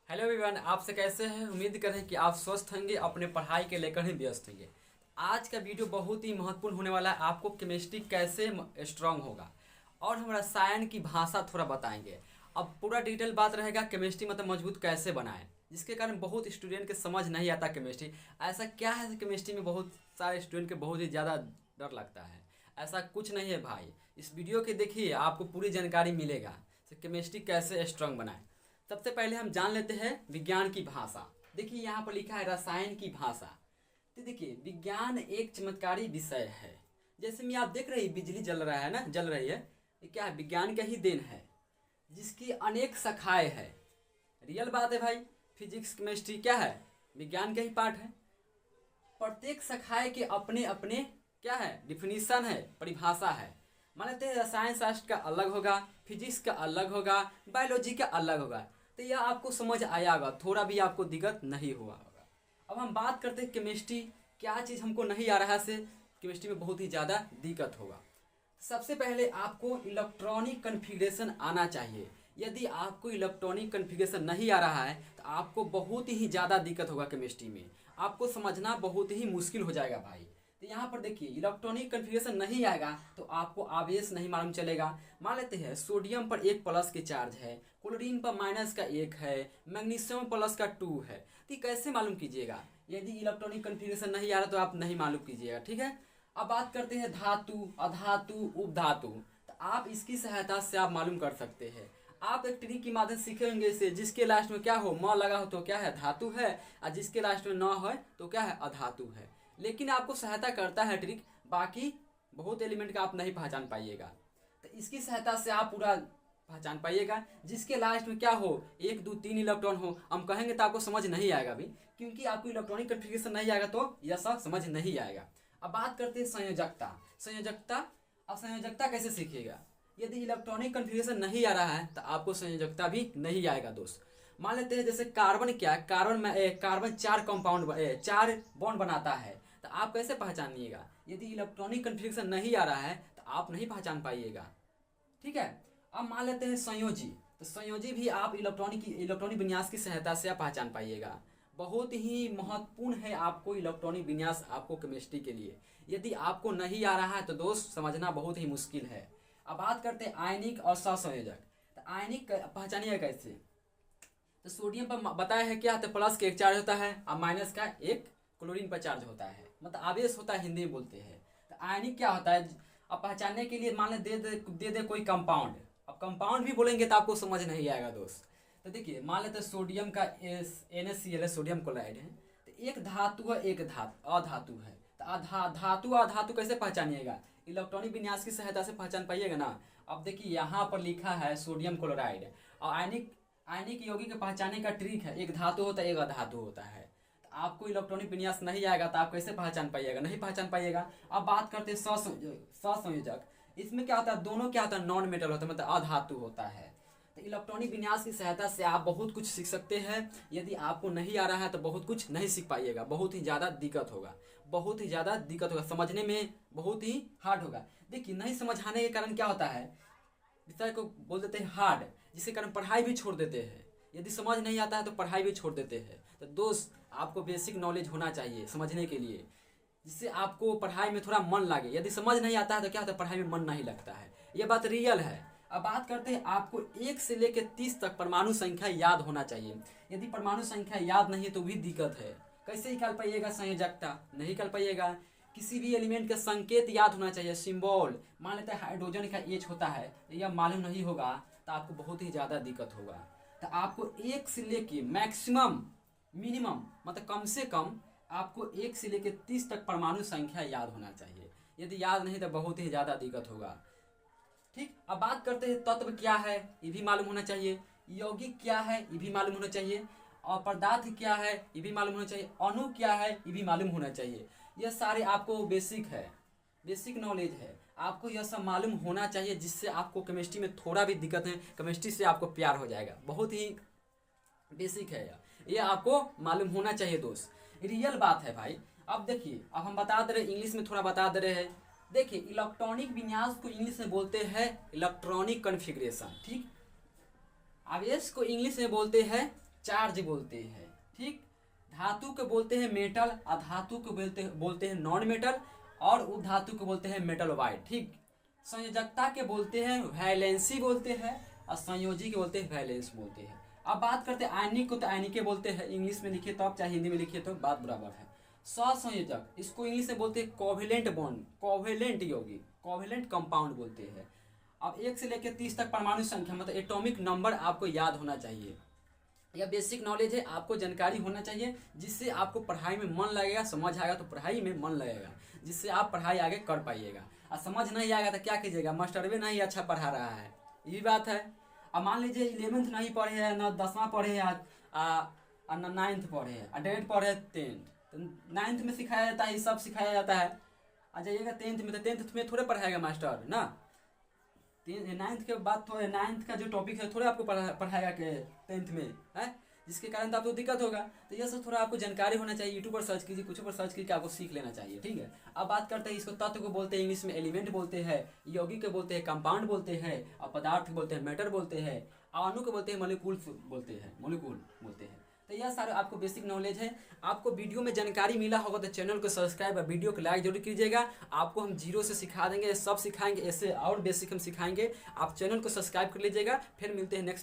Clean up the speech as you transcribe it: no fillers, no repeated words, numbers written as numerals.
Hello everyone, आपसे कैसे हैं। उम्मीद करें कि आप स्वस्थ होंगे, अपने पढ़ाई के लेकर ही व्यस्त होंगे। आज का वीडियो बहुत ही महत्वपूर्ण होने वाला है। आपको केमिस्ट्री कैसे स्ट्रांग होगा और हम रसायन की भाषा थोड़ा बताएंगे। अब पूरा डिटेल बात रहेगा केमिस्ट्री मतलब मजबूत कैसे बनाएं, जिसके कारण बहुत स्टूडेंट के समझ नहीं आता केमिस्ट्री। ऐसा क्या है केमिस्ट्री में बहुत सारे स्टूडेंट के बहुत ही ज़्यादा डर लगता है। ऐसा कुछ नहीं है भाई, इस वीडियो के देखिए आपको पूरी जानकारी मिलेगा केमिस्ट्री कैसे स्ट्रांग बनाएं। सबसे पहले हम जान लेते हैं विज्ञान की भाषा। देखिए यहाँ पर लिखा है रसायन की भाषा। तो देखिए विज्ञान एक चमत्कारी विषय है। जैसे में आप देख रहे हैं बिजली जल रहा है ना, जल रही है, ये क्या है, विज्ञान का ही देन है, जिसकी अनेक शाखाएं है। रियल बात है भाई, फिजिक्स केमिस्ट्री क्या है, विज्ञान का ही पार्ट है। प्रत्येक शाखाएं के अपने अपने क्या है, डिफिनीशन है, परिभाषा है। मान लेते हैं रसायन शास्त्र का अलग होगा, फिजिक्स का अलग होगा, बायोलॉजी का अलग होगा। तो यह आपको समझ आया होगा, थोड़ा भी आपको दिक्कत नहीं हुआ होगा। अब हम बात करते हैं केमिस्ट्री, क्या चीज़ हमको नहीं आ रहा है से केमिस्ट्री में बहुत ही ज़्यादा दिक्कत होगा। सबसे पहले आपको इलेक्ट्रॉनिक कन्फिग्रेशन आना चाहिए। यदि आपको इलेक्ट्रॉनिक कन्फिग्रेशन नहीं आ रहा है तो आपको बहुत ही ज़्यादा दिक्कत होगा केमिस्ट्री में, आपको समझना बहुत ही मुश्किल हो जाएगा भाई। तो यहाँ पर देखिए इलेक्ट्रॉनिक कन्फिग्रेशन नहीं आएगा तो आपको आवेश नहीं मालूम चलेगा। मान लेते हैं सोडियम पर 1 प्लस के चार्ज है, क्लोरीन पर माइनस का 1 है, मैग्नीशियम प्लस का 2 है। तो कैसे मालूम कीजिएगा, यदि इलेक्ट्रॉनिक कन्फिग्रेशन नहीं आ रहा तो आप नहीं मालूम कीजिएगा, ठीक है। अब बात करते हैं धातु, अधातु, उपधातु। तो आप इसकी सहायता से आप मालूम कर सकते हैं। आप एक ट्रिक की माध्यम सीखेंगे इसे, जिसके लास्ट में क्या हो, म लगा हो तो क्या है, धातु है, और जिसके लास्ट में न है तो क्या है, अधातु है। लेकिन आपको सहायता करता है ट्रिक, बाकी बहुत एलिमेंट का आप नहीं पहचान पाइएगा। तो इसकी सहायता से आप पूरा पहचान पाइएगा। जिसके लास्ट में क्या हो, 1 2 3 इलेक्ट्रॉन हो, हम कहेंगे तो आपको समझ नहीं आएगा अभी, क्योंकि आपको इलेक्ट्रॉनिक कन्फिग्रेशन नहीं आएगा तो यह सब समझ नहीं आएगा। अब बात करते हैं संयोजकता। संयोजकता, अब संयोजकता कैसे सीखिएगा। यदि इलेक्ट्रॉनिक कन्फिग्रेशन नहीं आ रहा है तो आपको संयोजकता भी नहीं आएगा दोस्त। मान लेते हैं जैसे कार्बन, क्या कार्बन में कार्बन 4 कंपाउंड 4 बॉन्ड बनाता है, तो आप कैसे पहचानिएगा। यदि इलेक्ट्रॉनिक कन्फिग्रेशन नहीं आ रहा है तो आप नहीं पहचान पाइएगा, ठीक है। अब मान लेते हैं संयोजी, तो संयोजी भी आप इलेक्ट्रॉनिक विन्यास की सहायता से आप पहचान पाइएगा। बहुत ही महत्वपूर्ण है आपको इलेक्ट्रॉनिक विन्यास, आपको केमिस्ट्री के लिए। यदि आपको नहीं आ रहा है तो दोस्त समझना बहुत ही मुश्किल है। अब बात करते हैं आयनिक और सहसंयोजक। तो आयनिक पहचानिएगा कैसे। तो सोडियम पर बताया है क्या, तो प्लस का 1 चार्ज होता है और माइनस का 1 क्लोरीन पर चार्ज होता है, मतलब आवेश होता है, हिंदी में बोलते हैं। तो आयनिक क्या होता है, अब पहचानने के लिए मान ले दे दे कोई कंपाउंड। अब कंपाउंड भी बोलेंगे तो आपको समझ नहीं आएगा दोस्त। तो देखिए मान लेते हैं सोडियम का NaCl है, सोडियम क्लोराइड है। तो एक धातु है, एक अधातु है। तो धातु अधातु कैसे पहचानिएगा, इलेक्ट्रॉनिक विन्यास की सहायता से पहचान पाइएगा ना। अब देखिए यहाँ पर लिखा है सोडियम क्लोराइड, और आयनिक यौगिक के पहचानने का ट्रिक है, एक धातु होता है, एक अधातु होता है। तो आपको इलेक्ट्रॉनिक विन्यास नहीं आएगा तो आप कैसे पहचान पाइएगा, नहीं पहचान पाइएगा। अब बात करते हैं सहसंयोजक। इसमें क्या होता है, दोनों क्या होता है, नॉन मेटल होता है, मतलब अधातु होता है। तो इलेक्ट्रॉनिक विन्यास की सहायता से आप बहुत कुछ सीख सकते हैं। यदि आपको नहीं आ रहा है तो बहुत कुछ नहीं सीख पाइएगा, बहुत ही ज़्यादा दिक्कत होगा, बहुत ही ज़्यादा दिक्कत होगा, समझने में बहुत ही हार्ड होगा। देखिए नहीं समझ आने के कारण क्या होता है, विषय को बोल देते हैं हार्ड, जिसके कारण पढ़ाई भी छोड़ देते हैं। यदि समझ नहीं आता है तो पढ़ाई भी छोड़ देते हैं। तो दोस्त आपको बेसिक नॉलेज होना चाहिए समझने के लिए, जिससे आपको पढ़ाई में थोड़ा मन लगे। यदि समझ नहीं आता है तो क्या होता है, पढ़ाई में मन नहीं लगता है, ये बात रियल है। अब बात करते हैं, आपको 1 से लेकर 30 तक परमाणु संख्या याद होना चाहिए। यदि परमाणु संख्या याद नहीं है तो भी दिक्कत है। कैसे निकाल पाइएगा संयोजकता, नहीं निकाल पाइएगा। किसी भी एलिमेंट का संकेत याद होना चाहिए, सिंबल। मान लेते हैं हाइड्रोजन का H होता है, यह मालूम नहीं होगा तो आपको बहुत ही ज़्यादा दिक्कत होगा। तो आपको 1 से लेके मैक्सिमम, मिनिमम मतलब कम से कम आपको 1 से लेकर 30 तक परमाणु संख्या याद होना चाहिए। यदि याद नहीं तो बहुत ही ज़्यादा दिक्कत होगा, ठीक। अब बात करते हैं तत्व क्या है, ये भी मालूम होना चाहिए। यौगिक क्या है, ये भी मालूम होना चाहिए। और पदार्थ क्या है, ये भी मालूम होना चाहिए। अणु क्या है, ये भी मालूम होना चाहिए। यह सारे आपको बेसिक है, बेसिक नॉलेज है, आपको यह सब मालूम होना चाहिए, जिससे आपको केमिस्ट्री में थोड़ा भी दिक्कत है, केमिस्ट्री से आपको प्यार हो जाएगा। बहुत ही बेसिक है ये आपको मालूम होना चाहिए दोस्त, रियल बात है भाई। अब देखिए, अब हम बता दे रहे, इंग्लिश में थोड़ा बता दे रहे हैं। देखिए इलेक्ट्रॉनिक विन्यास को इंग्लिश में बोलते हैं इलेक्ट्रॉनिक कॉन्फ़िगरेशन, ठीक। आवेश को इंग्लिश में बोलते हैं चार्ज बोलते हैं। ठीक, धातु को बोलते हैं मेटल, अधातु को बोलते हैं नॉन मेटल, और उधातु को बोलते हैं मेटल वाइट। ठीक, संयोजकता के बोलते हैं वैलेंसी बोलते हैं, और संयोजी के बोलते हैं वैलेंस बोलते हैं। अब बात करते हैं आयनिक को, तो आयनिक के बोलते हैं, इंग्लिश में लिखिए तो आप चाहे हिंदी में लिखिए तो बात बराबर है। सहसंयोजक, इसको इंग्लिश में बोलते हैं कोवेलेंट बॉन्ड, कोवेलेंट यौगिक, कोवेलेंट कंपाउंड बोलते हैं। अब 1 से लेकर 30 तक परमाणु संख्या मतलब एटॉमिक नंबर आपको याद होना चाहिए। यह बेसिक नॉलेज है, आपको जानकारी होना चाहिए, जिससे आपको पढ़ाई में मन लगेगा, समझ आएगा तो पढ़ाई में मन लगेगा, जिससे आप पढ़ाई आगे कर पाइएगा। और समझ नहीं आएगा तो क्या कीजिएगा, मास्टर भी नहीं अच्छा पढ़ा रहा है, ये बात है। अब मान लीजिए 11th नहीं पढ़े हैं, ना 10वां पढ़े हैं, ना 9th पढ़े हैं, और डायरेक्ट पढ़े हैं 10th, तो 9th में सिखाया जाता है, ये सब सिखाया जाता है। आ जाइएगा 10th में, तो 10th में थोड़े पढ़ाएगा मास्टर ना, 9th के बाद थोड़े 9th का जो टॉपिक है थोड़े आपको पढ़ाएगा के 10th में है, जिसके कारण तो आपको दिक्कत होगा। तो यह सब थोड़ा आपको जानकारी होना चाहिए, यूट्यूब पर सर्च कीजिए, कुछ पर सर्च करके आपको सीख लेना चाहिए। ठीक है, अब बात करते हैं, इसको तत्व को बोलते हैं इंग्लिश में एलिमेंट बोलते हैं, यौगिक को बोलते हैं कंपाउंड बोलते हैं, और पदार्थ को बोलते हैं मैटर बोलते हैं, अणु को बोलते हैं मॉलिक्यूल बोलते हैं, मॉलिक्यूल बोलते हैं। तो यह सारे आपको बेसिक नॉलेज है। आपको वीडियो में जानकारी मिला होगा तो चैनल को सब्सक्राइब और वीडियो को लाइक जरूर कीजिएगा। आपको हम जीरो से सिखा देंगे, सब सिखाएंगे, ऐसे और बेसिक हम सिखाएंगे। आप चैनल को सब्सक्राइब कर लीजिएगा। फिर मिलते हैं नेक्स्ट